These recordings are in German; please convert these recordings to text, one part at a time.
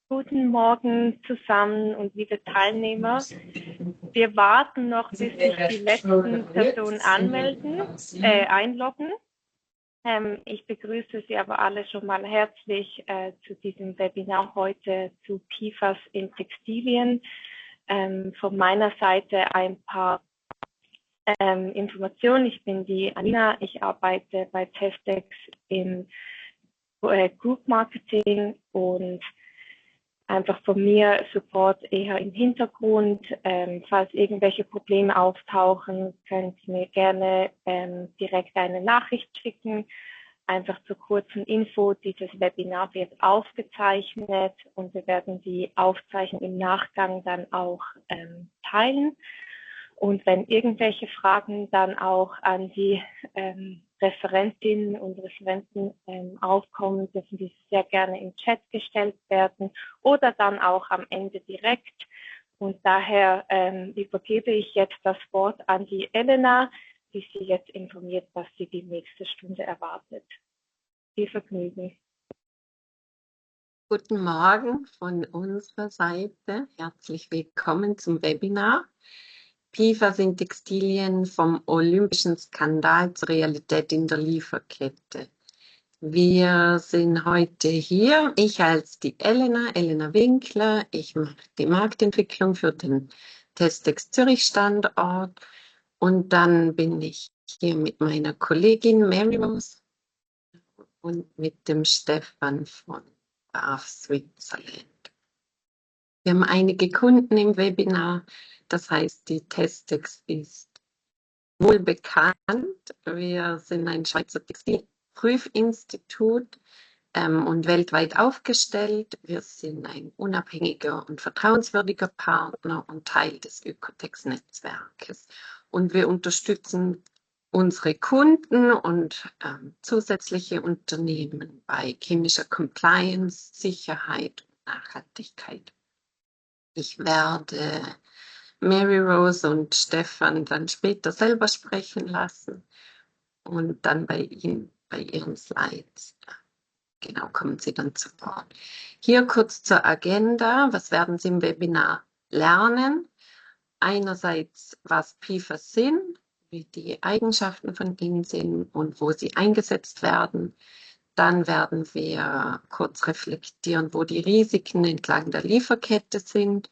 Guten Morgen zusammen und liebe Teilnehmer. Wir warten noch, bis sich die letzten Personen einloggen. Ich begrüße Sie aber alle schon mal herzlich zu diesem Webinar heute zu PFAS in Textilien. Von meiner Seite ein paar Informationen. Ich bin die Alina, ich arbeite bei Testex im Group Marketing und einfach von mir Support eher im Hintergrund. Falls irgendwelche Probleme auftauchen, könnt ihr mir gerne direkt eine Nachricht schicken. Einfach zur kurzen Info, dieses Webinar wird aufgezeichnet und wir werden die Aufzeichnung im Nachgang dann auch teilen. Und wenn irgendwelche Fragen dann auch an die Referentinnen und Referenten aufkommen, dürfen die sehr gerne im Chat gestellt werden oder dann auch am Ende direkt. Und daher übergebe ich jetzt das Wort an die Elena, die Sie jetzt informiert, was sie die nächste Stunde erwartet. Viel Vergnügen. Guten Morgen von unserer Seite. Herzlich willkommen zum Webinar. PFAS in Textilien vom olympischen Skandal zur Realität in der Lieferkette. Wir sind heute hier, ich als die Elena Winkler. Ich mache die Marktentwicklung für den Testex Zürich Standort. Und dann bin ich hier mit meiner Kollegin Mary Rose und mit dem Stefan von BAF Switzerland. Wir haben einige Kunden im Webinar, das heißt, die Testex ist wohl bekannt. Wir sind ein Schweizer Textilprüfinstitut und weltweit aufgestellt. Wir sind ein unabhängiger und vertrauenswürdiger Partner und Teil des Ökotex-Netzwerkes. Und wir unterstützen unsere Kunden und zusätzliche Unternehmen bei chemischer Compliance, Sicherheit und Nachhaltigkeit. Ich werde Mary Rose und Stefan dann später selber sprechen lassen und dann bei ihren Slides. Genau, kommen Sie dann zu Wort. Hier kurz zur Agenda. Was werden Sie im Webinar lernen? Einerseits, was PFAS sind, wie die Eigenschaften von ihnen sind und wo sie eingesetzt werden. Dann werden wir kurz reflektieren, wo die Risiken entlang der Lieferkette sind,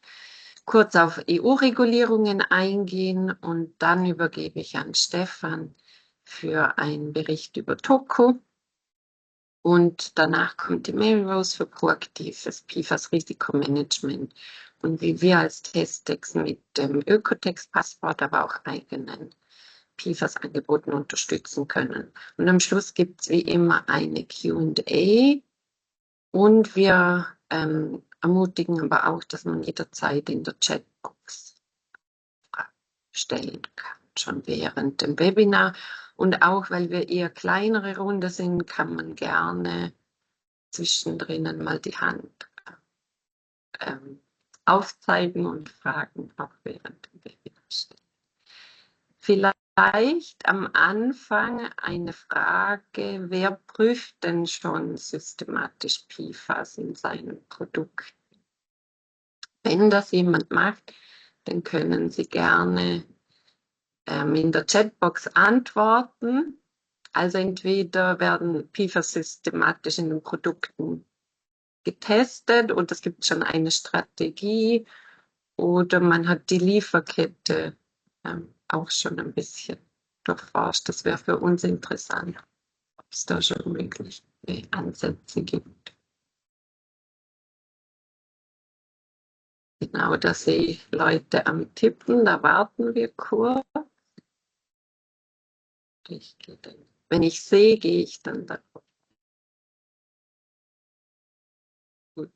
kurz auf EU-Regulierungen eingehen und dann übergebe ich an Stefan für einen Bericht über Toko. Und danach kommt die Mary Rose für proaktives PFAS-Risikomanagement und wie wir als Testex mit dem Ökotex-Passport, aber auch eigenen PFAS-Angeboten unterstützen können. Und am Schluss gibt es wie immer eine Q&A und wir ermutigen aber auch, dass man jederzeit in der Chatbox Fragen stellen kann, schon während dem Webinar. Und auch, weil wir eher kleinere Runde sind, kann man gerne zwischendrin mal die Hand aufzeigen und Fragen auch während dem Webinar stellen. Vielleicht am Anfang eine Frage, wer prüft denn schon systematisch PFAS in seinen Produkten? Wenn das jemand macht, dann können Sie gerne in der Chatbox antworten. Also entweder werden PFAS systematisch in den Produkten getestet und es gibt schon eine Strategie oder man hat die Lieferkette auch schon ein bisschen durchforscht. Das wäre für uns interessant, ob es da schon mögliche Ansätze gibt. Genau, da sehe ich Leute am Tippen, da warten wir kurz. Wenn ich sehe, gehe ich dann da. Gut,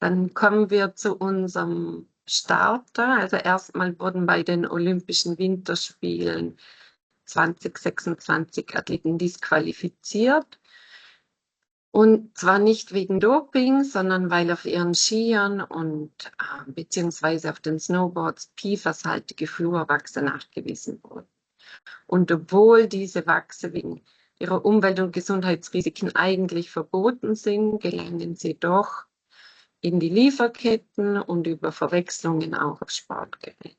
dann kommen wir zu unserem Starter. Also erstmal wurden bei den Olympischen Winterspielen 2026 Athleten disqualifiziert. Und zwar nicht wegen Doping, sondern weil auf ihren Skiern und beziehungsweise auf den Snowboards PFAS-haltige Fluorwachse nachgewiesen wurden. Und obwohl diese Wachse wegen ihrer Umwelt- und Gesundheitsrisiken eigentlich verboten sind, gelangen sie doch in die Lieferketten und über Verwechslungen auch auf Sportgeräte.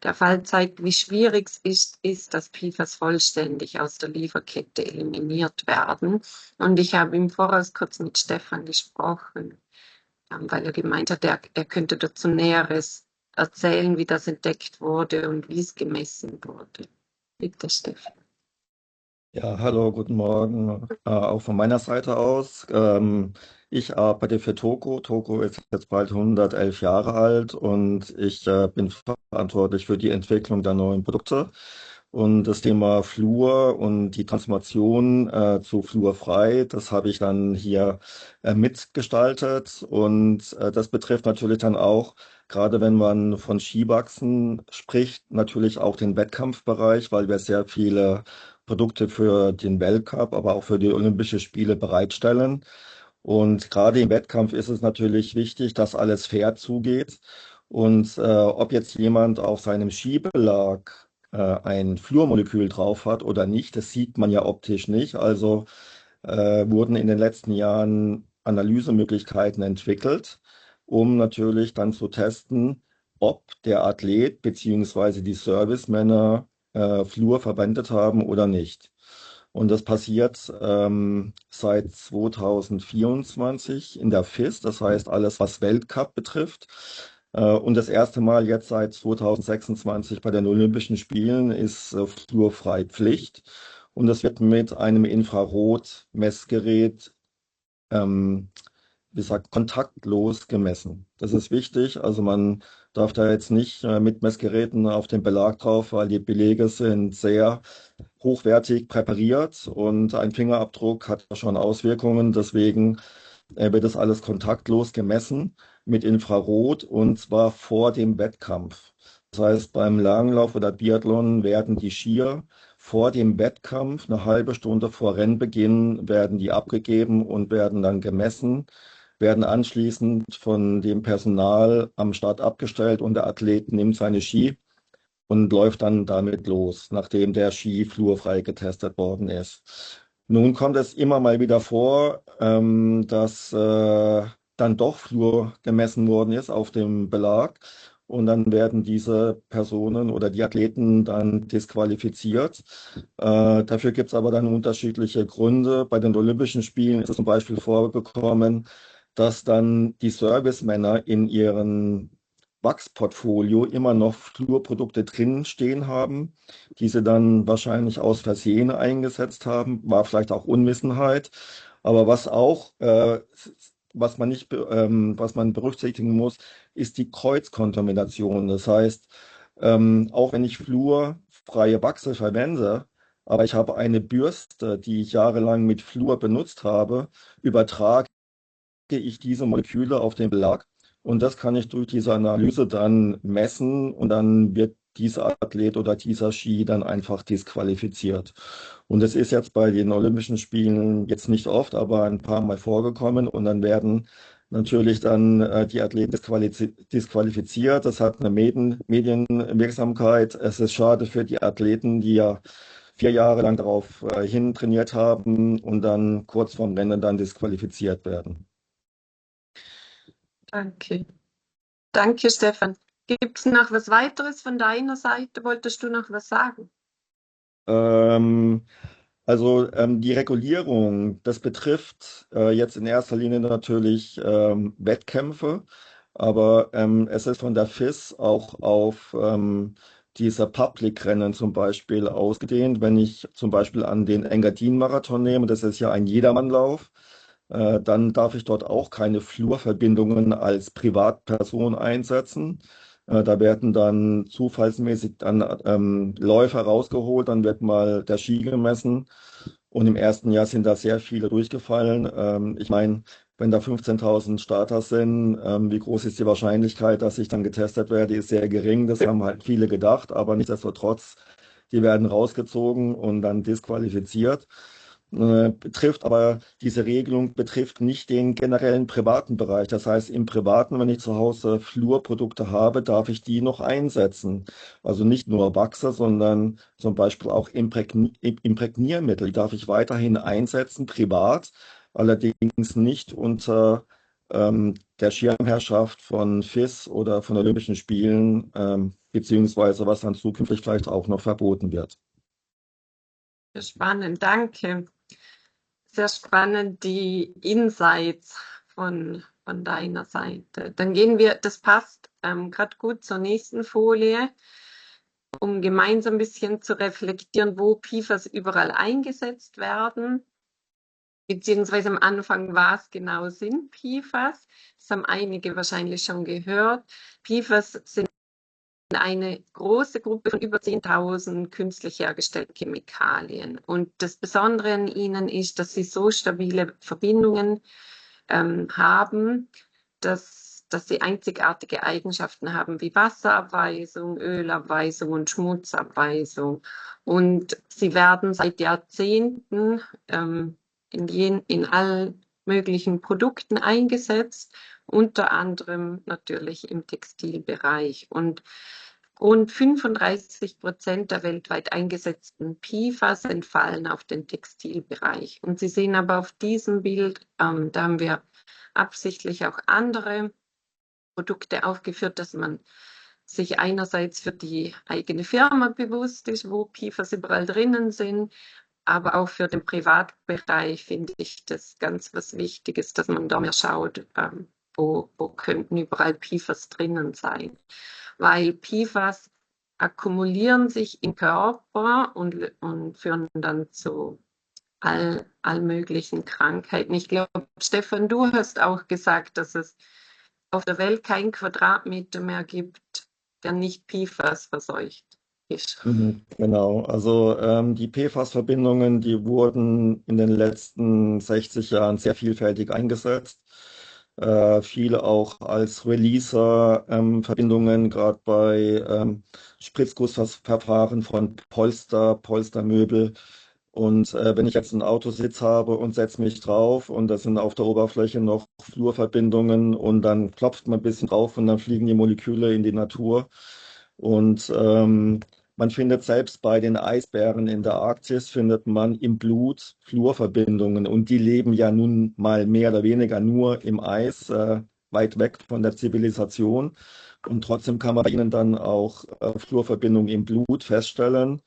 Der Fall zeigt, wie schwierig es ist, dass PFAS vollständig aus der Lieferkette eliminiert werden. Und ich habe im Voraus kurz mit Stefan gesprochen, weil er gemeint hat, er könnte dazu Näheres erzählen, wie das entdeckt wurde und wie es gemessen wurde. Bitte, Stefan. Ja, hallo, guten Morgen. Auch von meiner Seite aus. Ich arbeite für Toco. Toco ist jetzt bald 111 Jahre alt und ich bin verantwortlich für die Entwicklung der neuen Produkte. Und das Thema Fluor und die Transformation zu fluorfrei, das habe ich dann hier mitgestaltet. Und das betrifft natürlich dann auch, gerade wenn man von Skiwachsen spricht, natürlich auch den Wettkampfbereich, weil wir sehr viele Produkte für den Weltcup, aber auch für die Olympischen Spiele bereitstellen. Und gerade im Wettkampf ist es natürlich wichtig, dass alles fair zugeht. Und ob jetzt jemand auf seinem Skibelag ein Fluormolekül drauf hat oder nicht, das sieht man ja optisch nicht. Also wurden in den letzten Jahren Analysemöglichkeiten entwickelt, um natürlich dann zu testen, ob der Athlet bzw. die Servicemänner Fluor verwendet haben oder nicht. Und das passiert seit 2024 in der FIS, das heißt alles, was Weltcup betrifft. Und das erste Mal jetzt seit 2026 bei den Olympischen Spielen ist fluorfrei Pflicht. Und das wird mit einem Infrarot-Messgerät wie gesagt, kontaktlos gemessen. Das ist wichtig. Also man darf da jetzt nicht mit Messgeräten auf den Belag drauf, weil die Belege sind sehr hochwertig präpariert und ein Fingerabdruck hat schon Auswirkungen. Deswegen wird das alles kontaktlos gemessen mit Infrarot und zwar vor dem Wettkampf. Das heißt, beim Langlauf oder Biathlon werden die Skier vor dem Wettkampf, eine halbe Stunde vor Rennbeginn, werden die abgegeben und werden dann gemessen, werden anschließend von dem Personal am Start abgestellt und der Athlet nimmt seine Ski und läuft dann damit los, nachdem der Ski fluorfrei getestet worden ist. Nun kommt es immer mal wieder vor, dass dann doch Fluor gemessen worden ist auf dem Belag und dann werden diese Personen oder die Athleten dann disqualifiziert. Dafür gibt es aber dann unterschiedliche Gründe. Bei den Olympischen Spielen ist es zum Beispiel vorgekommen, dass dann die Servicemänner in ihren Wachsportfolio immer noch Fluorprodukte drin stehen haben, die sie dann wahrscheinlich aus Versehen eingesetzt haben, war vielleicht auch Unwissenheit. Aber was man nicht, was man berücksichtigen muss, ist die Kreuzkontamination. Das heißt, auch wenn ich fluorfreie Wachse verwende, aber ich habe eine Bürste, die ich jahrelang mit Fluor benutzt habe, übertrage ich diese Moleküle auf den Belag und das kann ich durch diese Analyse dann messen und dann wird dieser Athlet oder dieser Ski dann einfach disqualifiziert. Und es ist jetzt bei den Olympischen Spielen jetzt nicht oft, aber ein paar Mal vorgekommen und dann werden natürlich dann die Athleten disqualifiziert. Das hat eine Medienwirksamkeit. Es ist schade für die Athleten, die ja 4 Jahre lang darauf hin trainiert haben und dann kurz vorm Rennen dann disqualifiziert werden. Danke. Danke, Stefan. Gibt es noch was weiteres von deiner Seite? Wolltest du noch was sagen? Die Regulierung, das betrifft jetzt in erster Linie natürlich Wettkämpfe, aber es ist von der FIS auch auf diese Public-Rennen zum Beispiel ausgedehnt. Wenn ich zum Beispiel an den Engadin-Marathon nehme, das ist ja ein Jedermannlauf, dann darf ich dort auch keine Flurverbindungen als Privatperson einsetzen. Da werden dann zufallsmäßig dann Läufer rausgeholt, dann wird mal der Ski gemessen. Und im ersten Jahr sind da sehr viele durchgefallen. Ich meine, wenn da 15.000 Starter sind, wie groß ist die Wahrscheinlichkeit, dass ich dann getestet werde, ist sehr gering. Das haben halt viele gedacht, aber nichtsdestotrotz, die werden rausgezogen und dann disqualifiziert. Betrifft aber diese Regelung betrifft nicht den generellen privaten Bereich. Das heißt, im Privaten, wenn ich zu Hause Fluorprodukte habe, darf ich die noch einsetzen. Also nicht nur Wachse, sondern zum Beispiel auch Imprägniermittel darf ich weiterhin einsetzen, privat, allerdings nicht unter der Schirmherrschaft von FIS oder von Olympischen Spielen, beziehungsweise was dann zukünftig vielleicht auch noch verboten wird. Spannend, danke. Sehr spannend, die Insights von deiner Seite. Dann gehen wir, das passt gerade gut zur nächsten Folie, um gemeinsam ein bisschen zu reflektieren, wo PFAS überall eingesetzt werden, beziehungsweise am Anfang, was genau sind PFAS. Das haben einige wahrscheinlich schon gehört. PFAS sind eine große Gruppe von über 10.000 künstlich hergestellten Chemikalien. Und das Besondere an ihnen ist, dass sie so stabile Verbindungen haben, dass sie einzigartige Eigenschaften haben wie Wasserabweisung, Ölabweisung und Schmutzabweisung. Und sie werden seit Jahrzehnten in allen möglichen Produkten eingesetzt, unter anderem natürlich im Textilbereich. Und rund 35% der weltweit eingesetzten PFAS entfallen auf den Textilbereich. Und Sie sehen aber auf diesem Bild, da haben wir absichtlich auch andere Produkte aufgeführt, dass man sich einerseits für die eigene Firma bewusst ist, wo PFAS überall drinnen sind, aber auch für den Privatbereich finde ich das ganz was Wichtiges, dass man da mehr schaut, wo könnten überall PFAS drinnen sein. Weil PFAS akkumulieren sich im Körper und führen dann zu all möglichen Krankheiten. Ich glaube, Stefan, du hast auch gesagt, dass es auf der Welt keinen Quadratmeter mehr gibt, der nicht PFAS verseucht ist. Genau, also die PFAS-Verbindungen, die wurden in den letzten 60 Jahren sehr vielfältig eingesetzt. Viele auch als Releaser-Verbindungen, gerade bei Spritzgussverfahren von Polstermöbel. Und wenn ich jetzt einen Autositz habe und setze mich drauf und das sind auf der Oberfläche noch Fluorverbindungen und dann klopft man ein bisschen drauf und dann fliegen die Moleküle in die Natur. Und man findet selbst bei den Eisbären in der Arktis, findet man im Blut Fluorverbindungen und die leben ja nun mal mehr oder weniger nur im Eis, weit weg von der Zivilisation. Und trotzdem kann man bei ihnen dann auch Fluorverbindungen im Blut feststellen.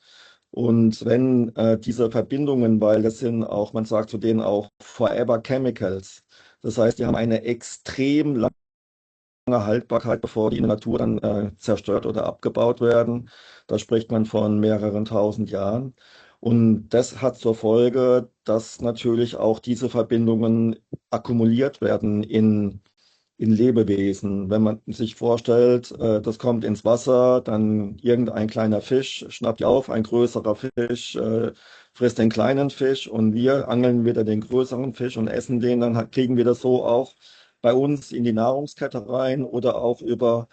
Und wenn diese Verbindungen, weil das sind auch, man sagt zu denen auch Forever Chemicals, das heißt, die haben eine extrem lange Haltbarkeit, bevor die in der Natur dann zerstört oder abgebaut werden. Da spricht man von mehreren tausend Jahren. Und das hat zur Folge, dass natürlich auch diese Verbindungen akkumuliert werden in Lebewesen. Wenn man sich vorstellt, das kommt ins Wasser, dann irgendein kleiner Fisch schnappt die auf, ein größerer Fisch frisst den kleinen Fisch und wir angeln wieder den größeren Fisch und essen den, dann kriegen wir das so auch bei uns in die Nahrungskette rein oder auch über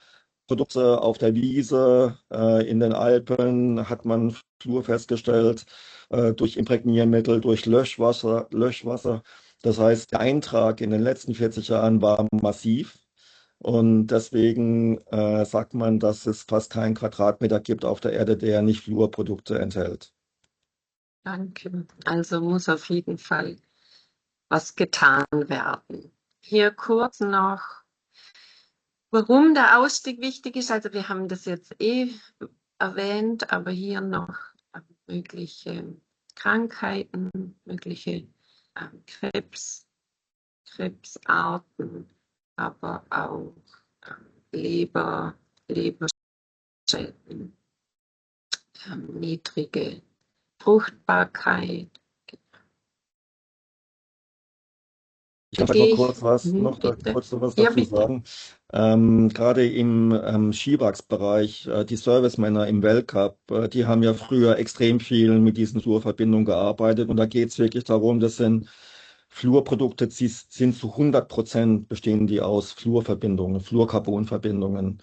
Produkte auf der Wiese, in den Alpen hat man Fluor festgestellt, durch Imprägniermittel, durch Löschwasser. Das heißt, der Eintrag in den letzten 40 Jahren war massiv und deswegen sagt man, dass es fast keinen Quadratmeter gibt auf der Erde, der nicht Fluorprodukte enthält. Danke. Also muss auf jeden Fall was getan werden. Hier kurz noch, warum der Ausstieg wichtig ist. Also wir haben das jetzt erwähnt, aber hier noch mögliche Krankheiten, mögliche Krebsarten, aber auch Leberschäden, niedrige Fruchtbarkeit. Ich kann vielleicht noch kurz was dazu sagen. Gerade im Skiwachsbereich, die Servicemänner im Weltcup, die haben ja früher extrem viel mit diesen Fluorverbindungen gearbeitet und da geht es wirklich darum, das sind Fluorprodukte, die sind zu 100% bestehen die aus Fluorverbindungen, Fluorcarbonverbindungen.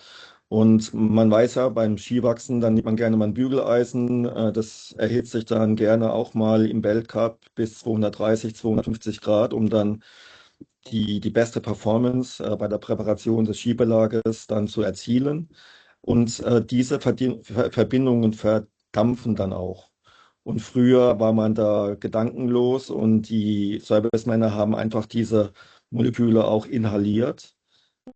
Und man weiß ja, beim Skiwachsen, dann nimmt man gerne mal ein Bügeleisen. Das erhitzt sich dann gerne auch mal im Weltcup bis 230, 250 Grad, um dann die beste Performance bei der Präparation des Skibelages dann zu erzielen. Und diese Verbindungen verdampfen dann auch. Und früher war man da gedankenlos und die Servicemänner haben einfach diese Moleküle auch inhaliert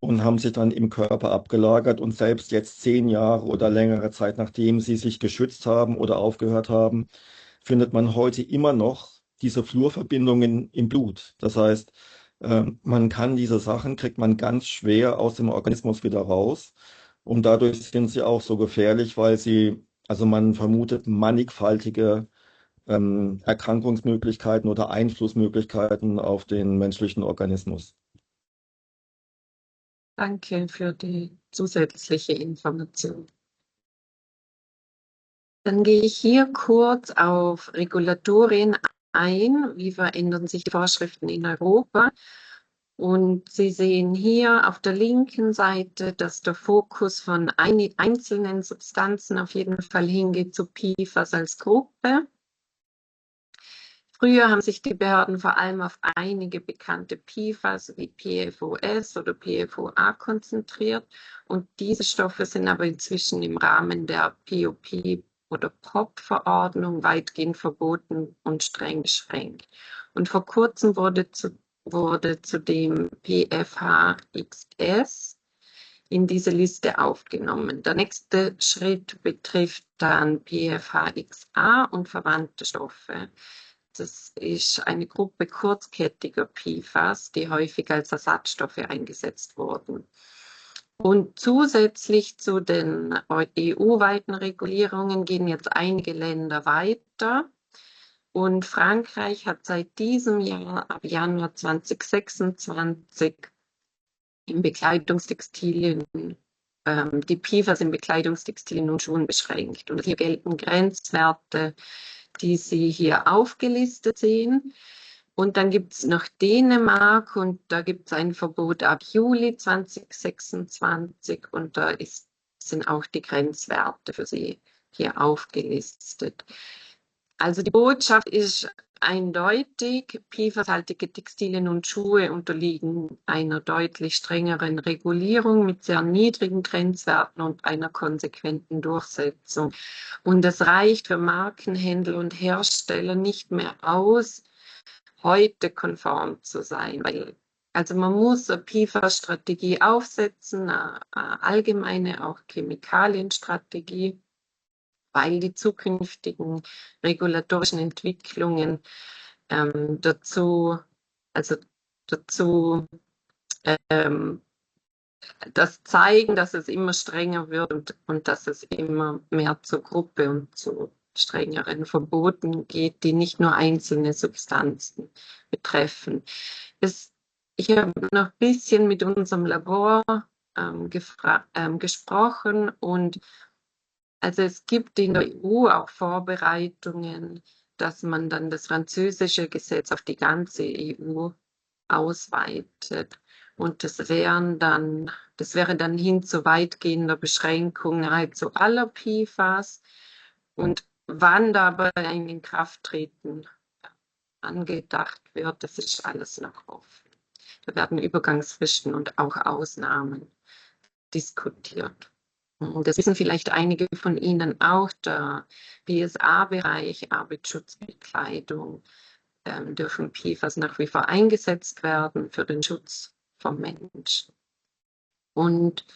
und haben sich dann im Körper abgelagert. Und selbst jetzt 10 Jahre oder längere Zeit, nachdem sie sich geschützt haben oder aufgehört haben, findet man heute immer noch diese Fluorverbindungen im Blut. Das heißt, man kann diese Sachen, kriegt man ganz schwer aus dem Organismus wieder raus. Und dadurch sind sie auch so gefährlich, weil sie, also man vermutet mannigfaltige Erkrankungsmöglichkeiten oder Einflussmöglichkeiten auf den menschlichen Organismus. Danke für die zusätzliche Information. Dann gehe ich hier kurz auf Regulatorien ein. Wie verändern sich die Vorschriften in Europa? Und Sie sehen hier auf der linken Seite, dass der Fokus von einzelnen Substanzen auf jeden Fall hingeht zu PFAS als Gruppe. Früher haben sich die Behörden vor allem auf einige bekannte PFAS wie PFOS oder PFOA konzentriert. Und diese Stoffe sind aber inzwischen im Rahmen der POP oder POP-Verordnung weitgehend verboten und streng beschränkt. Und vor kurzem wurde zudem PFHXS in diese Liste aufgenommen. Der nächste Schritt betrifft dann PFHXA und verwandte Stoffe. Das ist eine Gruppe kurzkettiger PFAS, die häufig als Ersatzstoffe eingesetzt wurden. Und zusätzlich zu den EU-weiten Regulierungen gehen jetzt einige Länder weiter. Und Frankreich hat seit diesem Jahr, ab Januar 2026, in Bekleidungstextilien, die PFAS in Bekleidungstextilien und Schuhen beschränkt. Und hier gelten Grenzwerte, die Sie hier aufgelistet sehen. Und dann gibt es noch Dänemark und da gibt es ein Verbot ab Juli 2026 und da sind auch die Grenzwerte für Sie hier aufgelistet. Also die Botschaft ist eindeutig, PFAS-haltige Textilien und Schuhe unterliegen einer deutlich strengeren Regulierung mit sehr niedrigen Grenzwerten und einer konsequenten Durchsetzung. Und es reicht für Markenhändler und Hersteller nicht mehr aus, heute konform zu sein, weil also man muss eine PFAS-Strategie aufsetzen, eine allgemeine auch Chemikalienstrategie, weil die zukünftigen regulatorischen Entwicklungen dazu das zeigen, dass es immer strenger wird und dass es immer mehr zur Gruppe und zu strengeren Verboten geht, die nicht nur einzelne Substanzen betreffen. Ich habe noch ein bisschen mit unserem Labor gesprochen und also es gibt in der EU auch Vorbereitungen, dass man dann das französische Gesetz auf die ganze EU ausweitet. Und das wäre dann hin zu weitgehender Beschränkung nahezu aller PFAS. Und wann dabei ein Inkrafttreten angedacht wird, das ist alles noch offen. Da werden Übergangsfristen und auch Ausnahmen diskutiert. Das wissen vielleicht einige von Ihnen auch, der BSA-Bereich, Arbeitsschutzbekleidung, dürfen PFAS nach wie vor eingesetzt werden für den Schutz vom Menschen. Und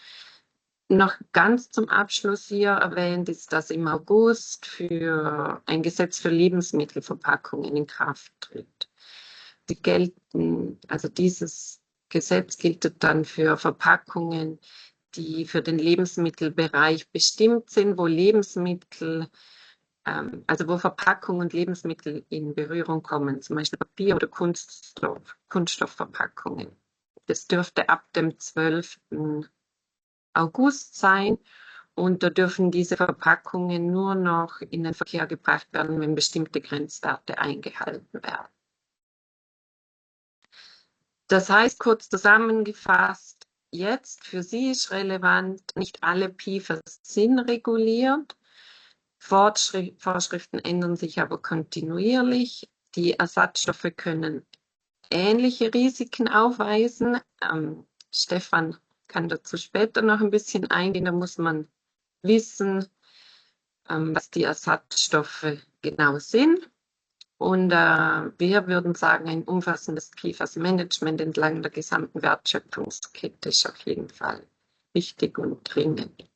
noch ganz zum Abschluss hier erwähnt ist, dass im August für ein Gesetz für Lebensmittelverpackungen in Kraft tritt. Also dieses Gesetz gilt dann für Verpackungen, die für den Lebensmittelbereich bestimmt sind, wo wo Verpackung und Lebensmittel in Berührung kommen, zum Beispiel Papier- oder Kunststoffverpackungen. Das dürfte ab dem 12. August sein und da dürfen diese Verpackungen nur noch in den Verkehr gebracht werden, wenn bestimmte Grenzwerte eingehalten werden. Das heißt, kurz zusammengefasst, jetzt für Sie ist relevant, nicht alle PFAS sind reguliert. Vorschriften ändern sich aber kontinuierlich. Die Ersatzstoffe können ähnliche Risiken aufweisen. Stefan kann dazu später noch ein bisschen eingehen. Da muss man wissen, was die Ersatzstoffe genau sind. Und wir würden sagen, ein umfassendes PFAS-Management entlang der gesamten Wertschöpfungskette ist auf jeden Fall wichtig und dringend.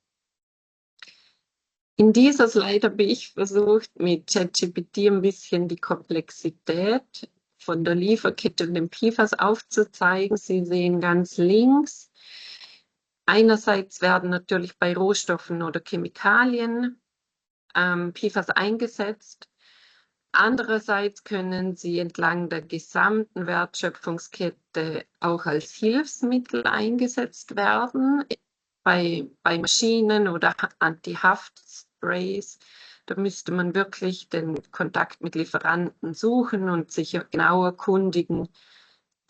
In dieser Slide habe ich versucht, mit ChatGPT ein bisschen die Komplexität von der Lieferkette und dem PFAS aufzuzeigen. Sie sehen ganz links, einerseits werden natürlich bei Rohstoffen oder Chemikalien PFAS eingesetzt. Andererseits können sie entlang der gesamten Wertschöpfungskette auch als Hilfsmittel eingesetzt werden, bei Maschinen oder Anti-Haft-Sprays. Da müsste man wirklich den Kontakt mit Lieferanten suchen und sich genau erkundigen,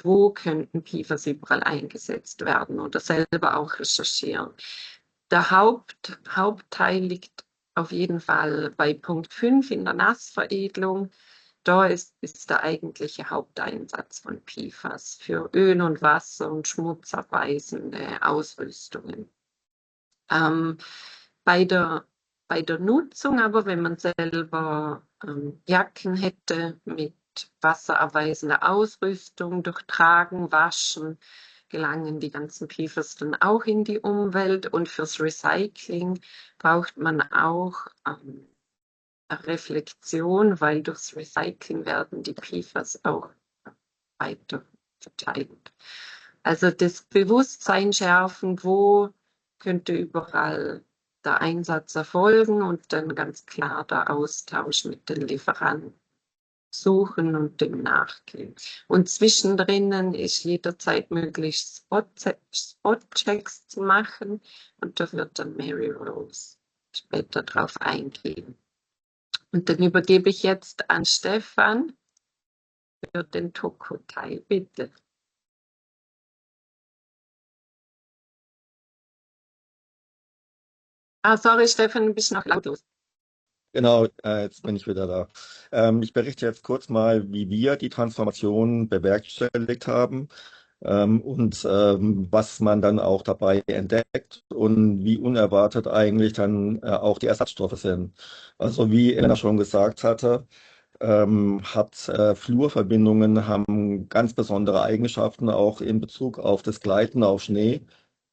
wo könnten PFAS überall eingesetzt werden oder selber auch recherchieren. Der Hauptteil liegt auf jeden Fall bei Punkt 5 in der Nassveredelung. Da ist der eigentliche Haupteinsatz von PFAS für Öl und Wasser und schmutzabweisende Ausrüstungen. Bei der Nutzung aber, wenn man selber Jacken hätte mit wasserabweisender Ausrüstung, durch Tragen, Waschen, gelangen die ganzen PFAS dann auch in die Umwelt. Und fürs Recycling braucht man auch eine Reflexion, weil durchs Recycling werden die PFAS auch weiter verteilt. Also das Bewusstsein schärfen, wo könnte überall der Einsatz erfolgen und dann ganz klar der Austausch mit den Lieferanten suchen und dem nachgehen. Und zwischendrin ist jederzeit möglich, Spot-Checks zu machen und da wird dann Mary Rose später drauf eingehen. Und dann übergebe ich jetzt an Stefan für den Toko-Teil, bitte. Sorry, Stefan, du bist noch lautlos. Genau, jetzt bin ich wieder da. Ich berichte jetzt kurz mal, wie wir die Transformation bewerkstelligt haben und was man dann auch dabei entdeckt und wie unerwartet eigentlich dann auch die Ersatzstoffe sind. Also wie Elena schon gesagt hatte, Fluorverbindungen haben ganz besondere Eigenschaften, auch in Bezug auf das Gleiten auf Schnee.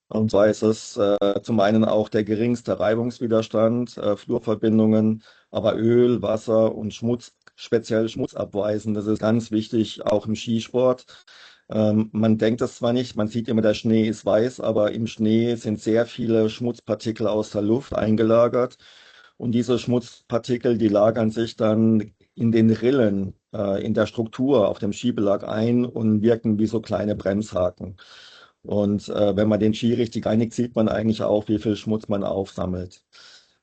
Und zwar ist es zum einen auch der geringste Reibungswiderstand, Fluorverbindungen, aber Öl, Wasser und Schmutz, speziell schmutzabweisend, das ist ganz wichtig, auch im Skisport. Man denkt es zwar nicht, man sieht immer, der Schnee ist weiß, aber im Schnee sind sehr viele Schmutzpartikel aus der Luft eingelagert. Und diese Schmutzpartikel, die lagern sich dann in den Rillen, in der Struktur auf dem Skibelag ein und wirken wie so kleine Bremshaken. Und wenn man den Ski richtig reinigt, sieht man eigentlich auch, wie viel Schmutz man aufsammelt.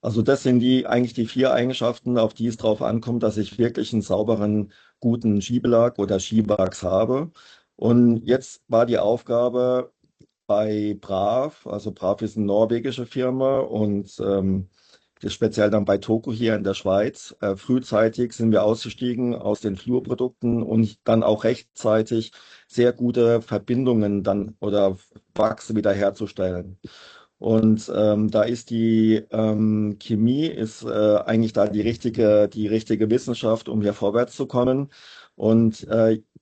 Also das sind eigentlich die 4 Eigenschaften, auf die es drauf ankommt, dass ich wirklich einen sauberen, guten Skibelag oder Skibags habe. Und jetzt war die Aufgabe bei Brav, also Brav ist eine norwegische Firma und speziell dann bei Toko hier in der Schweiz. Frühzeitig sind wir ausgestiegen aus den Fluorprodukten und dann auch rechtzeitig sehr gute Verbindungen dann oder Wachse wiederherzustellen. Und da ist die Chemie ist eigentlich da die richtige Wissenschaft, um hier vorwärts zu kommen. Und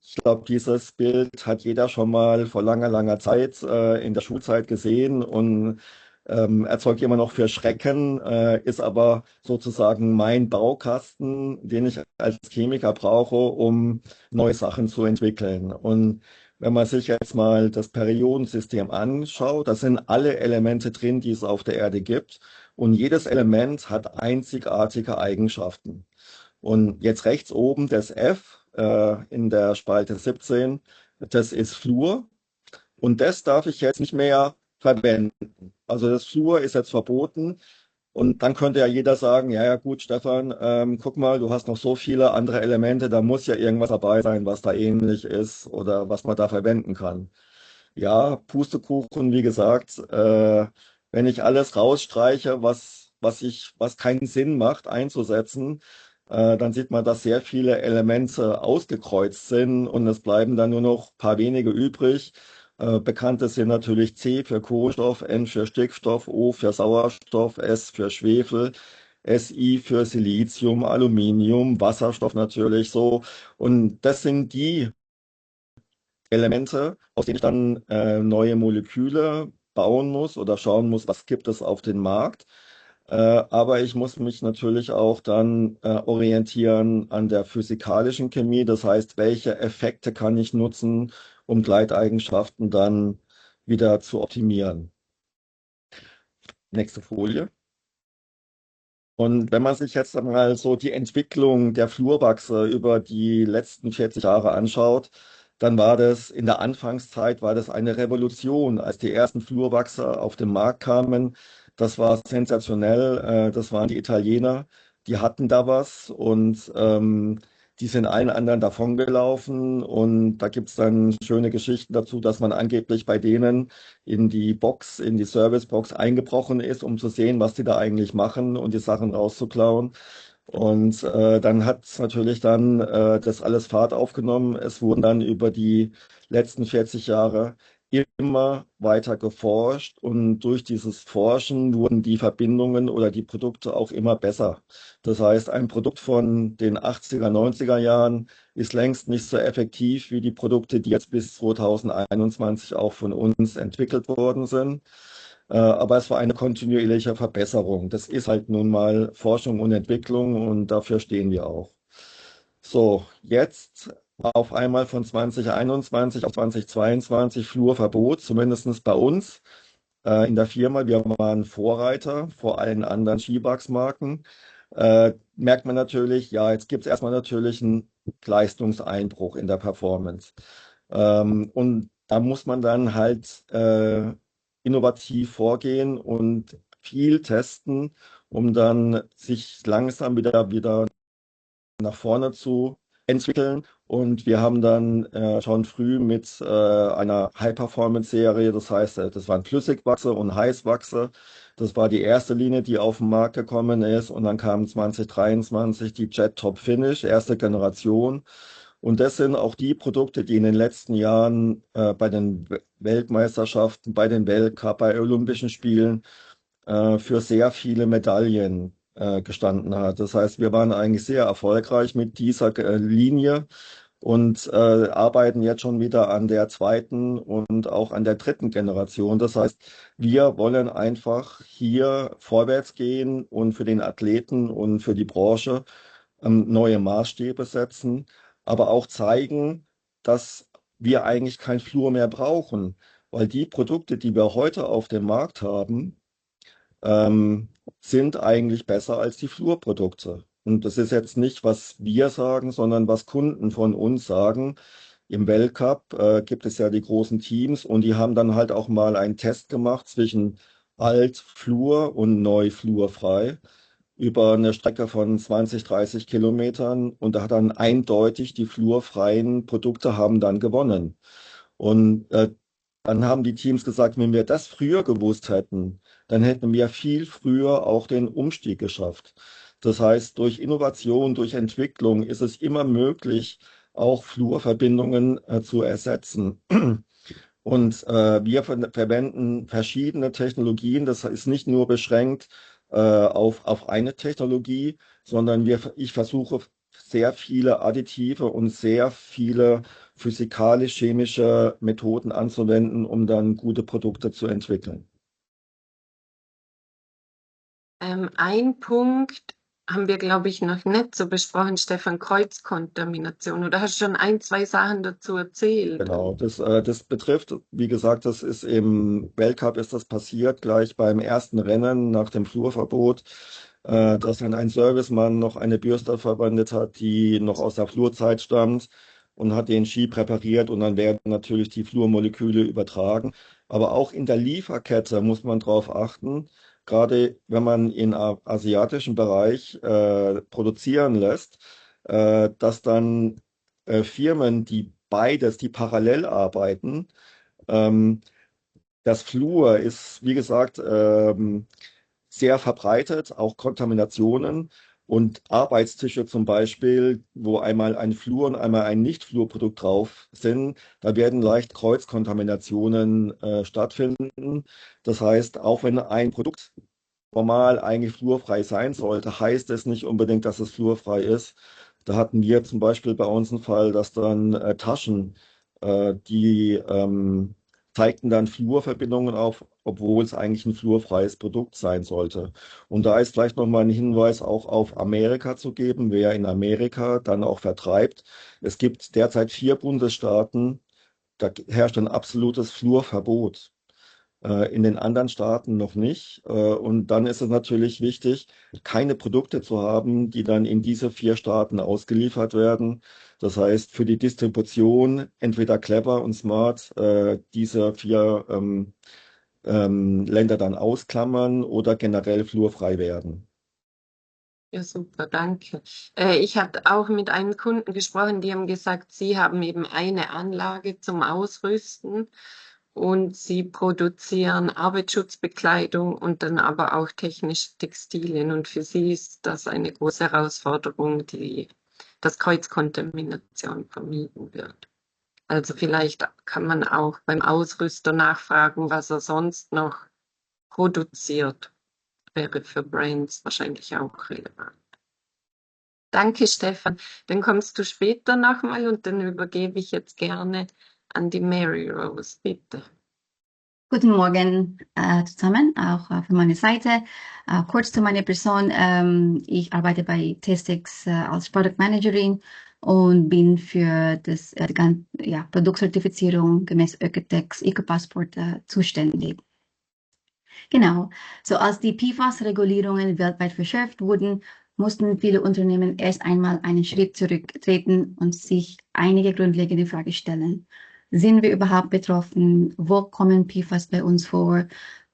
ich glaube, dieses Bild hat jeder schon mal vor langer, langer Zeit in der Schulzeit gesehen und erzeugt immer noch für Schrecken, ist aber sozusagen mein Baukasten, den ich als Chemiker brauche, um neue Sachen zu entwickeln. Und wenn man sich jetzt mal das Periodensystem anschaut, da sind alle Elemente drin, die es auf der Erde gibt. Und jedes Element hat einzigartige Eigenschaften. Und jetzt rechts oben das F in der Spalte 17, das ist Fluor. Und das darf ich jetzt nicht mehr verwenden. Also das Fluor ist jetzt verboten. Und dann könnte ja jeder sagen, ja, ja gut, Stefan, guck mal, du hast noch so viele andere Elemente, da muss ja irgendwas dabei sein, was da ähnlich ist oder was man da verwenden kann. Ja, Pustekuchen, wie gesagt, wenn ich alles rausstreiche, was keinen Sinn macht einzusetzen, dann sieht man, dass sehr viele Elemente ausgekreuzt sind und es bleiben dann nur noch ein paar wenige übrig. Bekannte sind natürlich C für Kohlenstoff, N für Stickstoff, O für Sauerstoff, S für Schwefel. Si für Silizium, Aluminium, Wasserstoff natürlich so. Und das sind die Elemente, aus denen ich dann neue Moleküle bauen muss oder schauen muss, was gibt es auf dem Markt. Aber ich muss mich natürlich auch dann orientieren an der physikalischen Chemie. Das heißt, welche Effekte kann ich nutzen, um Gleiteigenschaften dann wieder zu optimieren. Nächste Folie. Und wenn man sich jetzt mal so die Entwicklung der Fluorwachse über die letzten 40 Jahre anschaut, dann war das in der Anfangszeit war das eine Revolution, als die ersten Fluorwachse auf den Markt kamen. Das war sensationell. Das waren die Italiener, die hatten da was und die sind allen anderen davongelaufen. Und da gibt es dann schöne Geschichten dazu, dass man angeblich bei denen in die Box, in die Servicebox eingebrochen ist, um zu sehen, was die da eigentlich machen und die Sachen rauszuklauen. Und dann hat es natürlich dann das alles Fahrt aufgenommen. Es wurden dann über die letzten 40 Jahre immer weiter geforscht und durch dieses Forschen wurden die Verbindungen oder die Produkte auch immer besser. Das heißt, ein Produkt von den 80er, 90er Jahren ist längst nicht so effektiv wie die Produkte, die jetzt bis 2021 auch von uns entwickelt worden sind. Aber es war eine kontinuierliche Verbesserung. Das ist halt nun mal Forschung und Entwicklung und dafür stehen wir auch. So, jetzt auf einmal von 2021 auf 2022 Fluorverbot, zumindest bei uns in der Firma. Wir waren Vorreiter vor allen anderen Skiwachsmarken. Merkt man natürlich, ja, jetzt gibt es erstmal natürlich einen Leistungseinbruch in der Performance. Und da muss man dann halt innovativ vorgehen und viel testen, um dann sich langsam wieder nach vorne zu entwickeln. Und wir haben dann schon früh mit einer High-Performance-Serie, das heißt, das waren Flüssigwachse und Heißwachse. Das war die erste Linie, die auf den Markt gekommen ist. Und dann kam 2023 die Jet Top Finish, erste Generation. Und das sind auch die Produkte, die in den letzten Jahren bei den Weltmeisterschaften, bei den Weltcup, bei Olympischen Spielen für sehr viele Medaillen gestanden hat. Das heißt, wir waren eigentlich sehr erfolgreich mit dieser Linie und arbeiten jetzt schon wieder an der zweiten und auch an der dritten Generation. Das heißt, wir wollen einfach hier vorwärts gehen und für den Athleten und für die Branche neue Maßstäbe setzen, aber auch zeigen, dass wir eigentlich kein Fluor mehr brauchen, weil die Produkte, die wir heute auf dem Markt haben, ähm, sind eigentlich besser als die Fluorprodukte. Und das ist jetzt nicht, was wir sagen, sondern was Kunden von uns sagen. Im Weltcup gibt es ja die großen Teams und die haben dann halt auch mal einen Test gemacht zwischen Alt-Fluor und Neu-Fluorfrei über eine Strecke von 20, 30 Kilometern. Und da hat dann eindeutig die fluorfreien Produkte haben dann gewonnen. Und dann haben die Teams gesagt, wenn wir das früher gewusst hätten, dann hätten wir viel früher auch den Umstieg geschafft. Das heißt, durch Innovation, durch Entwicklung ist es immer möglich, auch Fluorverbindungen zu ersetzen. Und wir verwenden verschiedene Technologien. Das ist nicht nur beschränkt auf eine Technologie, sondern ich versuche sehr viele Additive und sehr viele physikalisch-chemische Methoden anzuwenden, um dann gute Produkte zu entwickeln. Ein Punkt haben wir, glaube ich, noch nicht so besprochen, Stefan, Kreuzkontamination. Oder hast du schon ein, zwei Sachen dazu erzählt? Genau, das betrifft, wie gesagt, das ist im Weltcup ist das passiert, gleich beim ersten Rennen nach dem Flurverbot, dass dann ein Servicemann noch eine Bürste verwendet hat, die noch aus der Flurzeit stammt und hat den Ski präpariert und dann werden natürlich die Flurmoleküle übertragen. Aber auch in der Lieferkette muss man darauf achten, gerade wenn man im asiatischen Bereich produzieren lässt, dass dann Firmen, die beides, die parallel arbeiten. Ähm, Das Fluor ist, wie gesagt, sehr verbreitet, auch Kontaminationen und Arbeitstische zum Beispiel, wo einmal ein Fluor und einmal ein Nicht-Fluorprodukt drauf sind, da werden leicht Kreuzkontaminationen stattfinden. Das heißt, auch wenn ein Produkt formal eigentlich fluorfrei sein sollte, heißt es nicht unbedingt, dass es fluorfrei ist. Da hatten wir zum Beispiel bei uns einen Fall, dass dann Taschen, die zeigten dann Fluorverbindungen auf, obwohl es eigentlich ein fluorfreies Produkt sein sollte. Und da ist vielleicht nochmal ein Hinweis auch auf Amerika zu geben, wer in Amerika dann auch vertreibt. Es gibt derzeit 4 Bundesstaaten, da herrscht ein absolutes Fluorverbot. In den anderen Staaten noch nicht. Und dann ist es natürlich wichtig, keine Produkte zu haben, die dann in diese 4 Staaten ausgeliefert werden. Das heißt, für die Distribution entweder clever und smart diese 4 Länder dann ausklammern oder generell fluorfrei werden. Ja, super, danke. Ich habe auch mit einem Kunden gesprochen, die haben gesagt, sie haben eben eine Anlage zum Ausrüsten und sie produzieren Arbeitsschutzbekleidung und dann aber auch technische Textilien. Und für sie ist das eine große Herausforderung, dass Kreuzkontamination vermieden wird. Also vielleicht kann man auch beim Ausrüster nachfragen, was er sonst noch produziert. Wäre für Brands wahrscheinlich auch relevant. Danke, Stefan. Dann kommst du später nochmal und dann übergebe ich jetzt gerne an die Mary Rose, bitte. Guten Morgen zusammen, auch von meiner Seite. Kurz zu meiner Person. Ich arbeite bei Testix als Product Managerin und bin für die Produktzertifizierung gemäß Ökotex Ecopassport zuständig. Genau. So als die PFAS-Regulierungen weltweit verschärft wurden, mussten viele Unternehmen erst einmal einen Schritt zurücktreten und sich einige grundlegende Fragen stellen. Sind wir überhaupt betroffen? Wo kommen PFAS bei uns vor?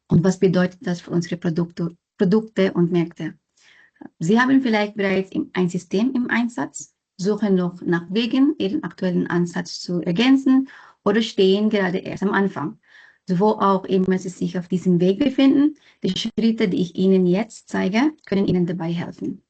Und was bedeutet das für unsere Produkte und Märkte? Sie haben vielleicht bereits ein System im Einsatz, suchen noch nach Wegen, Ihren aktuellen Ansatz zu ergänzen oder stehen gerade erst am Anfang. So wo auch immer Sie sich auf diesem Weg befinden, die Schritte, die ich Ihnen jetzt zeige, können Ihnen dabei helfen.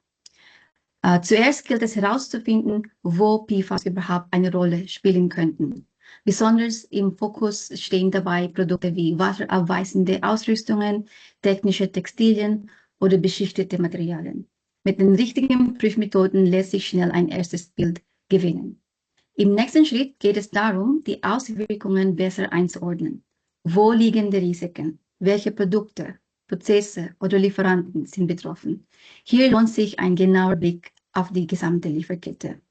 Zuerst gilt es herauszufinden, wo PFAS überhaupt eine Rolle spielen könnten. Besonders im Fokus stehen dabei Produkte wie wasserabweisende Ausrüstungen, technische Textilien oder beschichtete Materialien. Mit den richtigen Prüfmethoden lässt sich schnell ein erstes Bild gewinnen. Im nächsten Schritt geht es darum, die Auswirkungen besser einzuordnen. Wo liegen die Risiken? Welche Produkte, Prozesse oder Lieferanten sind betroffen? Hier lohnt sich ein genauer Blick auf die gesamte Lieferkette.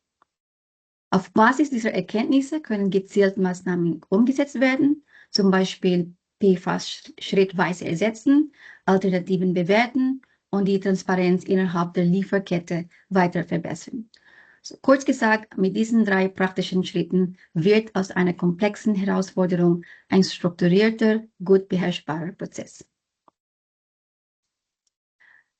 Auf Basis dieser Erkenntnisse können gezielt Maßnahmen umgesetzt werden, zum Beispiel PFAS schrittweise ersetzen, Alternativen bewerten und die Transparenz innerhalb der Lieferkette weiter verbessern. So, kurz gesagt, mit diesen 3 praktischen Schritten wird aus einer komplexen Herausforderung ein strukturierter, gut beherrschbarer Prozess.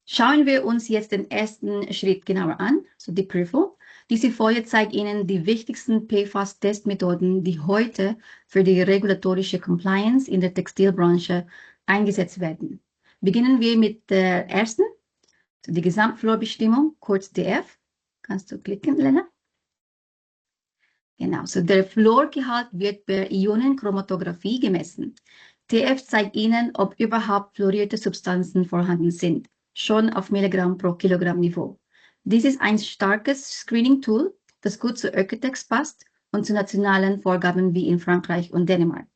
Schauen wir uns jetzt den ersten Schritt genauer an, so die Prüfung. Diese Folie zeigt Ihnen die wichtigsten PFAS-Testmethoden, die heute für die regulatorische Compliance in der Textilbranche eingesetzt werden. Beginnen wir mit der ersten, so die Gesamtfluorbestimmung, kurz DF. Kannst du klicken, Lena? Genau, so der Fluorgehalt wird per Ionenchromatographie gemessen. TF zeigt Ihnen, ob überhaupt fluorierte Substanzen vorhanden sind, schon auf Milligramm pro Kilogramm Niveau. Dies ist ein starkes Screening-Tool, das gut zu Ökotex passt und zu nationalen Vorgaben wie in Frankreich und Dänemark.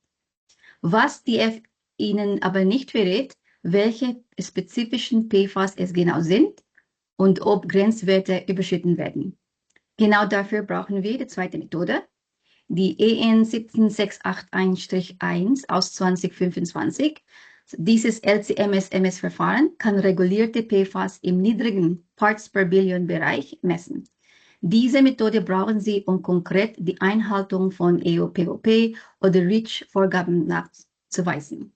Was TF Ihnen aber nicht verrät, welche spezifischen PFAS es genau sind und ob Grenzwerte überschritten werden. Genau dafür brauchen wir die zweite Methode, die EN 17681-1 aus 2025. Dieses LC-MS-MS-Verfahren kann regulierte PFAS im niedrigen Parts per Billion Bereich messen. Diese Methode brauchen Sie, um konkret die Einhaltung von EUPOP oder REACH-Vorgaben nachzuweisen.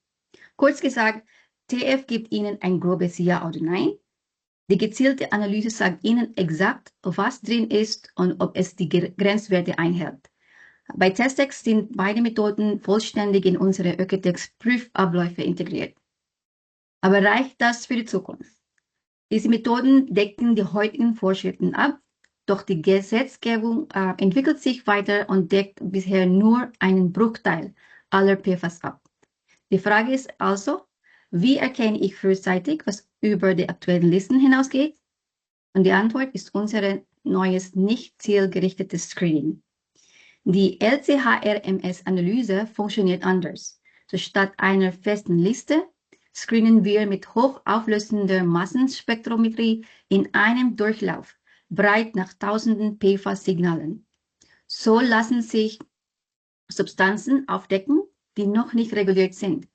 Kurz gesagt, TF gibt Ihnen ein grobes Ja oder Nein. Die gezielte Analyse sagt Ihnen exakt, was drin ist und ob es die Grenzwerte einhält. Bei Testex sind beide Methoden vollständig in unsere Ökotex-Prüfabläufe integriert. Aber reicht das für die Zukunft? Diese Methoden decken die heutigen Vorschriften ab, doch die Gesetzgebung entwickelt sich weiter und deckt bisher nur einen Bruchteil aller PFAS ab. Die Frage ist also, Wie erkenne ich frühzeitig, was über die aktuellen Listen hinausgeht? Und die Antwort ist unser neues nicht zielgerichtetes Screening. Die LCHRMS-Analyse funktioniert anders. So statt einer festen Liste screenen wir mit hochauflösender Massenspektrometrie in einem Durchlauf breit nach tausenden PFAS-Signalen. So lassen sich Substanzen aufdecken, die noch nicht reguliert sind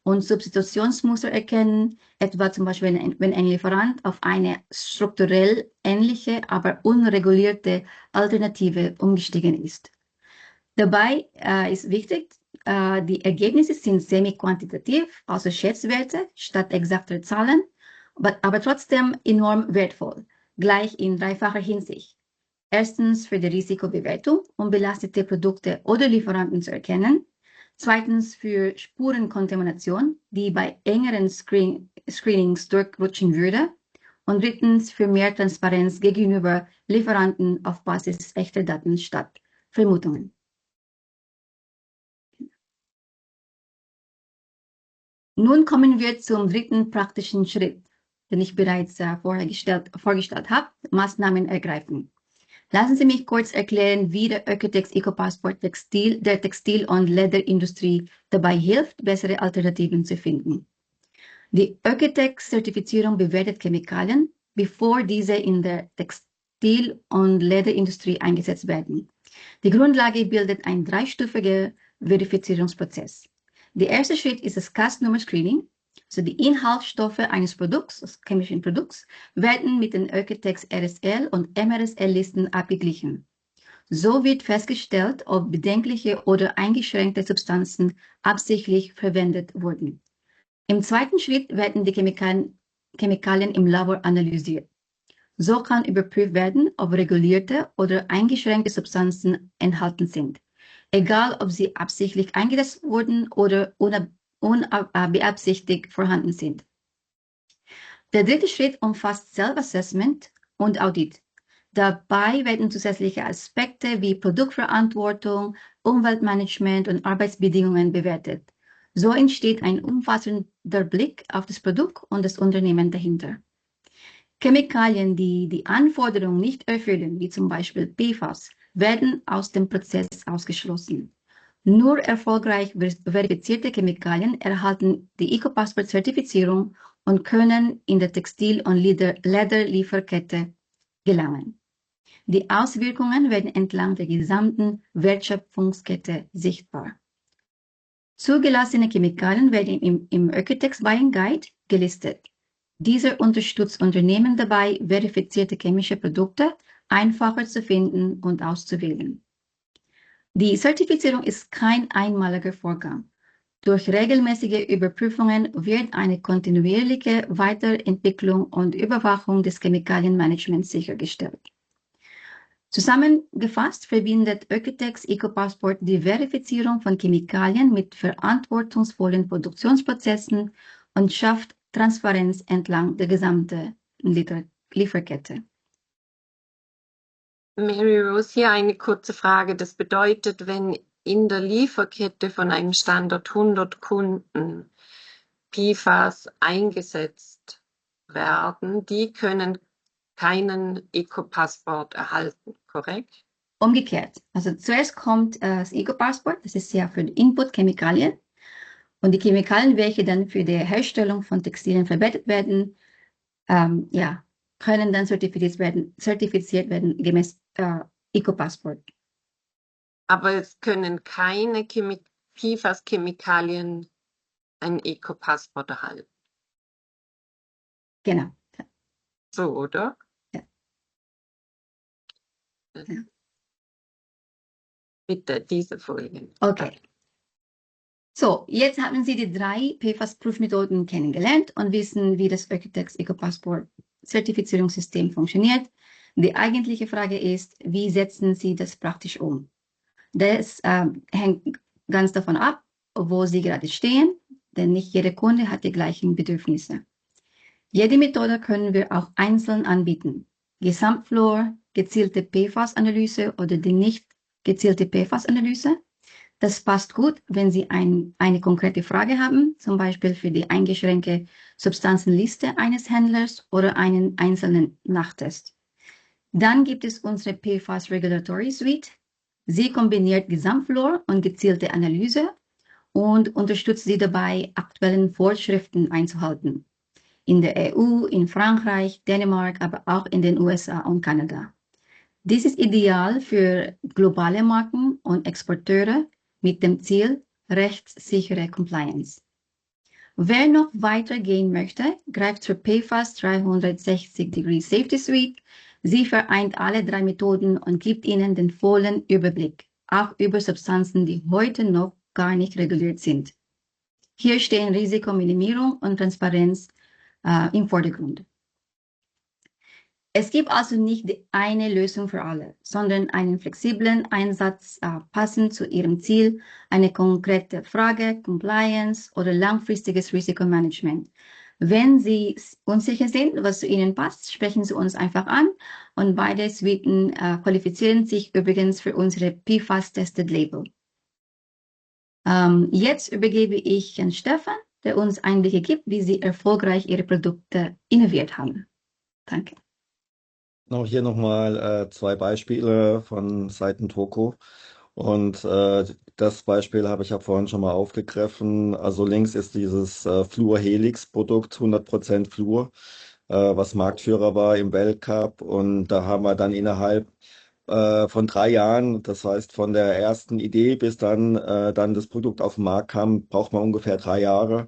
und Substitutionsmuster erkennen, etwa zum Beispiel, wenn ein Lieferant auf eine strukturell ähnliche, aber unregulierte Alternative umgestiegen ist. Dabei ist wichtig, die Ergebnisse sind semi-quantitativ, also Schätzwerte statt exakter Zahlen, aber trotzdem enorm wertvoll, gleich in dreifacher Hinsicht. Erstens für die Risikobewertung, um belastete Produkte oder Lieferanten zu erkennen. Zweitens für Spurenkontamination, die bei engeren Screenings durchrutschen würde. Und drittens für mehr Transparenz gegenüber Lieferanten auf Basis echter Daten statt Vermutungen. Nun kommen wir zum dritten praktischen Schritt, den ich bereits vorgestellt habe, Maßnahmen ergreifen. Lassen Sie mich kurz erklären, wie der Oeko-Tex EcoPassport der Textil- und Lederindustrie dabei hilft, bessere Alternativen zu finden. Die Oeko-Tex-Zertifizierung bewertet Chemikalien, bevor diese in der Textil- und Lederindustrie eingesetzt werden. Die Grundlage bildet ein dreistufiger Verifizierungsprozess. Der erste Schritt ist das Cast-Nummer-Screening. Also die Inhaltsstoffe eines Produkts, des chemischen Produkts, werden mit den Oeko-Tex RSL und MRSL-Listen abgeglichen. So wird festgestellt, ob bedenkliche oder eingeschränkte Substanzen absichtlich verwendet wurden. Im zweiten Schritt werden die Chemikalien im Labor analysiert. So kann überprüft werden, ob regulierte oder eingeschränkte Substanzen enthalten sind, egal ob sie absichtlich eingesetzt wurden oder unbeabsichtigt vorhanden sind. Der dritte Schritt umfasst Self-Assessment und Audit. Dabei werden zusätzliche Aspekte wie Produktverantwortung, Umweltmanagement und Arbeitsbedingungen bewertet. So entsteht ein umfassender Blick auf das Produkt und das Unternehmen dahinter. Chemikalien, die die Anforderungen nicht erfüllen, wie zum Beispiel PFAS, werden aus dem Prozess ausgeschlossen. Nur erfolgreich verifizierte Chemikalien erhalten die EcoPassport-Zertifizierung und können in der Textil- und Lederlieferkette gelangen. Die Auswirkungen werden entlang der gesamten Wertschöpfungskette sichtbar. Zugelassene Chemikalien werden im Oeko-Tex Buying Guide gelistet. Dieser unterstützt Unternehmen dabei, verifizierte chemische Produkte einfacher zu finden und auszuwählen. Die Zertifizierung ist kein einmaliger Vorgang. Durch regelmäßige Überprüfungen wird eine kontinuierliche Weiterentwicklung und Überwachung des Chemikalienmanagements sichergestellt. Zusammengefasst verbindet Oeko-Tex EcoPassport die Verifizierung von Chemikalien mit verantwortungsvollen Produktionsprozessen und schafft Transparenz entlang der gesamten Lieferkette. Mary Rose, hier eine kurze Frage. Das bedeutet, wenn in der Lieferkette von einem Standort 100 Kunden PFAS eingesetzt werden, die können keinen EcoPassport erhalten, korrekt? Umgekehrt. Also zuerst kommt das EcoPassport, das ist ja für die Input-Chemikalien. Und die Chemikalien, welche dann für die Herstellung von Textilien verwendet werden, können dann zertifiziert werden gemäß EcoPassport. Aber es können keine PFAS-Chemikalien ein EcoPassport erhalten. Genau. So, oder? Ja. Ja. Bitte, diese Folie. Okay. So, jetzt haben Sie die 3 PFAS-Prüfmethoden kennengelernt und wissen, wie das Oeko-Tex EcoPassport-Zertifizierungssystem funktioniert. Die eigentliche Frage ist, wie setzen Sie das praktisch um? Das hängt ganz davon ab, wo Sie gerade stehen, denn nicht jeder Kunde hat die gleichen Bedürfnisse. Jede Methode können wir auch einzeln anbieten. Gesamtfluor, gezielte PFAS-Analyse oder die nicht gezielte PFAS-Analyse. Das passt gut, wenn Sie eine konkrete Frage haben, zum Beispiel für die eingeschränkte Substanzenliste eines Händlers oder einen einzelnen Nachtest. Dann gibt es unsere PFAS Regulatory Suite. Sie kombiniert Gesamtfluor und gezielte Analyse und unterstützt Sie dabei, aktuellen Vorschriften einzuhalten. In der EU, in Frankreich, Dänemark, aber auch in den USA und Kanada. Dies ist ideal für globale Marken und Exporteure mit dem Ziel rechtssichere Compliance. Wer noch weiter gehen möchte, greift zur PFAS 360° Safety Suite. Sie vereint alle 3 Methoden und gibt Ihnen den vollen Überblick, auch über Substanzen, die heute noch gar nicht reguliert sind. Hier stehen Risikominimierung und Transparenz im Vordergrund. Es gibt also nicht die eine Lösung für alle, sondern einen flexiblen Einsatz passend zu Ihrem Ziel, eine konkrete Frage, Compliance oder langfristiges Risikomanagement. Wenn Sie unsicher sind, was zu Ihnen passt, sprechen Sie uns einfach an und beide Suiten qualifizieren sich übrigens für unsere PFAS-Tested Label. Jetzt übergebe ich Herrn Stefan, der uns Einblicke gibt, wie Sie erfolgreich Ihre Produkte innoviert haben. Danke. Auch hier nochmal 2 Beispiele von Seiten Toco. Und das Beispiel habe ich ja vorhin schon mal aufgegriffen. Also links ist dieses Fluor Helix Produkt, 100% Fluor, was Marktführer war im Weltcup. Und da haben wir dann innerhalb von 3 Jahren, das heißt von der ersten Idee bis dann das Produkt auf den Markt kam, braucht man ungefähr 3 Jahre.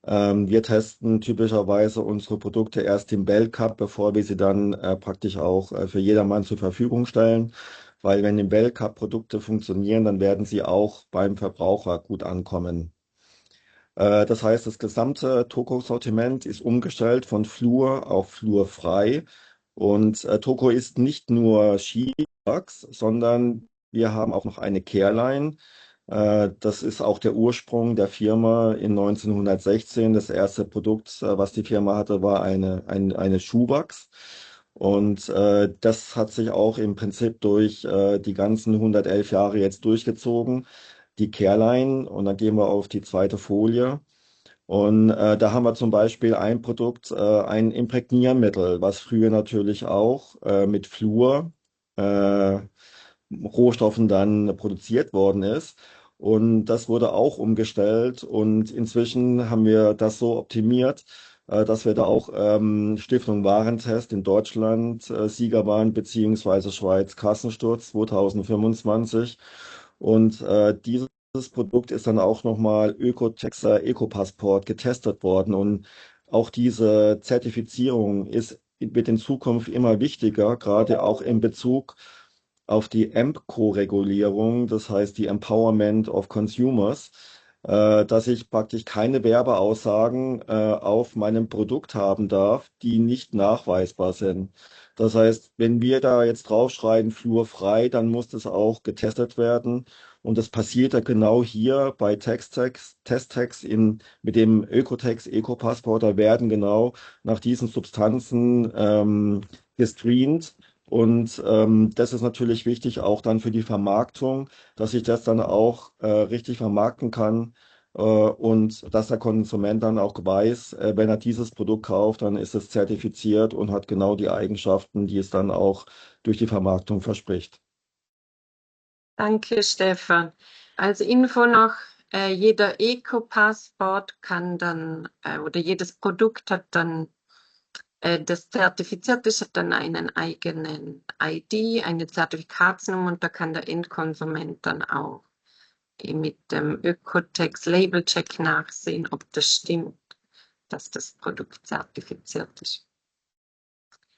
Wir testen typischerweise unsere Produkte erst im Weltcup, bevor wir sie dann praktisch auch für jedermann zur Verfügung stellen. Weil wenn im Weltcup Produkte funktionieren, dann werden sie auch beim Verbraucher gut ankommen. Das heißt, das gesamte Toco-Sortiment ist umgestellt von Fluor auf fluorfrei. Und Toco ist nicht nur Skiwachs, sondern wir haben auch noch eine Careline. Das ist auch der Ursprung der Firma in 1916. Das erste Produkt, was die Firma hatte, war eine Schuhwachs. Und das hat sich auch im Prinzip durch die ganzen 111 Jahre jetzt durchgezogen. Die Careline, und dann gehen wir auf die zweite Folie. Und da haben wir zum Beispiel ein Produkt, ein Imprägniermittel, was früher natürlich auch mit Fluor Rohstoffen dann produziert worden ist. Und das wurde auch umgestellt. Und inzwischen haben wir das so optimiert, dass wir da auch Stiftung Warentest in Deutschland Sieger waren, beziehungsweise Schweiz Kassensturz 2025. Und dieses Produkt ist dann auch nochmal Ökotexer Ecopassport getestet worden. Und auch diese Zertifizierung wird in Zukunft immer wichtiger, gerade auch in Bezug auf die EMPCO-Regulierung, das heißt die Empowerment of Consumers, dass ich praktisch keine Werbeaussagen auf meinem Produkt haben darf, die nicht nachweisbar sind. Das heißt, wenn wir da jetzt draufschreiben, fluorfrei, dann muss das auch getestet werden. Und das passiert ja genau hier bei Testtext mit dem Ökotex Ecopassport. Da werden genau nach diesen Substanzen gescreent. Und das ist natürlich wichtig auch dann für die Vermarktung, dass ich das dann auch richtig vermarkten kann und dass der Konsument dann auch weiß, wenn er dieses Produkt kauft, dann ist es zertifiziert und hat genau die Eigenschaften, die es dann auch durch die Vermarktung verspricht. Danke, Stefan. Als Info noch, jeder Eco-Passport kann dann, oder jedes Produkt hat dann, das zertifiziert ist, hat dann einen eigenen ID, eine Zertifikatsnummer und da kann der Endkonsument dann auch mit dem Ökotex Label-Check nachsehen, ob das stimmt, dass das Produkt zertifiziert ist.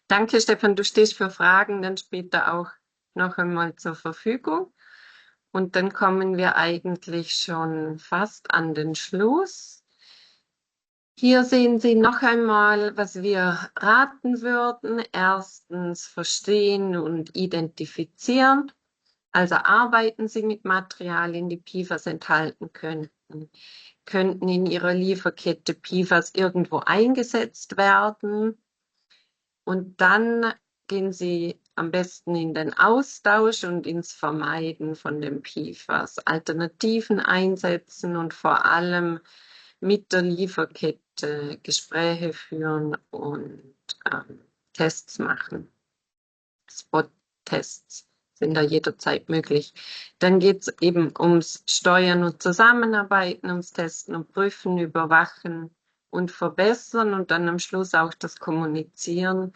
Danke, Stefan. Du stehst für Fragen dann später auch noch einmal zur Verfügung. Und dann kommen wir eigentlich schon fast an den Schluss. Hier sehen Sie noch einmal, was wir raten würden. Erstens verstehen und identifizieren. Also arbeiten Sie mit Materialien, die PFAS enthalten könnten. Könnten in Ihrer Lieferkette PFAS irgendwo eingesetzt werden. Und dann gehen Sie am besten in den Austausch und ins Vermeiden von den PFAS, Alternativen einsetzen und vor allem mit der Lieferkette Gespräche führen und Tests machen. Spot-Tests sind da jederzeit möglich. Dann geht es eben ums Steuern und Zusammenarbeiten, ums Testen und Prüfen, Überwachen und Verbessern und dann am Schluss auch das Kommunizieren,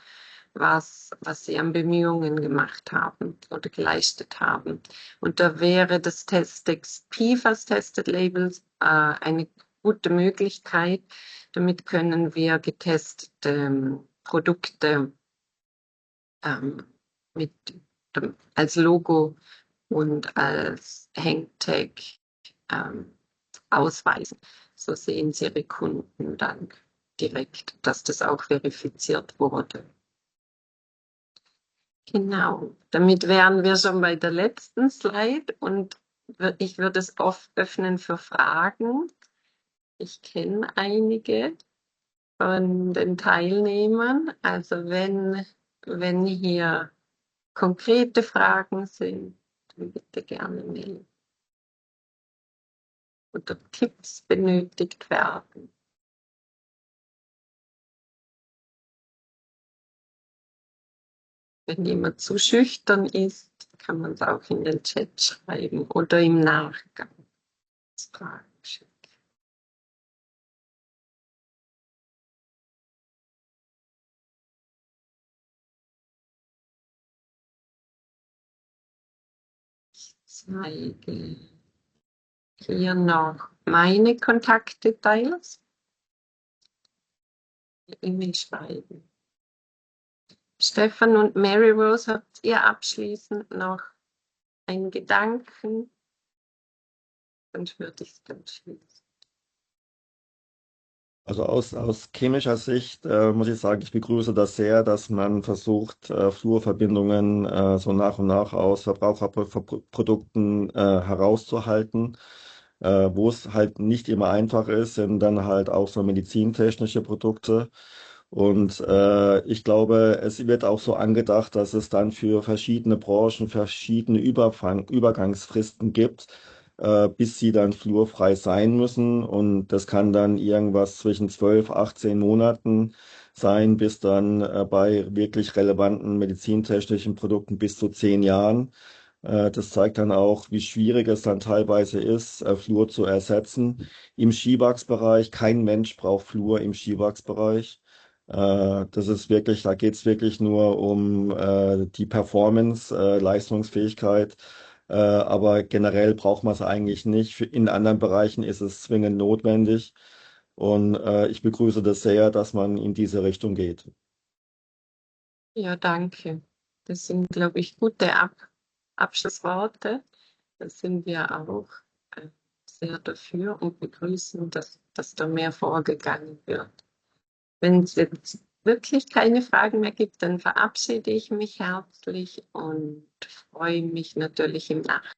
was Sie an Bemühungen gemacht haben oder geleistet haben. Und da wäre das Testex PFAS Tested Labels eine gute Möglichkeit. Damit können wir getestete Produkte mit als Logo und als Hangtag ausweisen. So sehen Sie Ihre Kunden dann direkt, dass das auch verifiziert wurde. Genau, damit wären wir schon bei der letzten Slide und ich würde es öffnen für Fragen. Ich kenne einige von den Teilnehmern. Also wenn hier konkrete Fragen sind, dann bitte gerne melden. Oder Tipps benötigt werden. Wenn jemand zu schüchtern ist, kann man es auch in den Chat schreiben oder im Nachgang Fragen schicken. Ich zeige hier noch meine Kontaktdetails. E-Mail schreiben. Stefan und Mary Rose, habt ihr abschließend noch einen Gedanken? Sonst würde ich es dann schließen. Also aus chemischer Sicht muss ich sagen, ich begrüße das sehr, dass man versucht, Fluorverbindungen so nach und nach aus Verbraucherprodukten herauszuhalten. Wo es halt nicht immer einfach ist, sind dann halt auch so medizintechnische Produkte. Und ich glaube, es wird auch so angedacht, dass es dann für verschiedene Branchen verschiedene Übergangsfristen gibt, bis sie dann fluorfrei sein müssen. Und das kann dann irgendwas zwischen 12, 18 Monaten sein, bis dann bei wirklich relevanten medizintechnischen Produkten bis zu 10 Jahren. Das zeigt dann auch, wie schwierig es dann teilweise ist, Fluor zu ersetzen. Im Skiwachsbereich, kein Mensch braucht Fluor im Skiwachsbereich. Das ist wirklich, da geht es wirklich nur um die Performance, Leistungsfähigkeit. Aber generell braucht man es eigentlich nicht. In anderen Bereichen ist es zwingend notwendig. Und ich begrüße das sehr, dass man in diese Richtung geht. Ja, danke. Das sind, glaube ich, gute Abschlussworte. Da sind wir auch sehr dafür und begrüßen, dass da mehr vorgegangen wird. Wenn es jetzt wirklich keine Fragen mehr gibt, dann verabschiede ich mich herzlich und freue mich natürlich im Nachhinein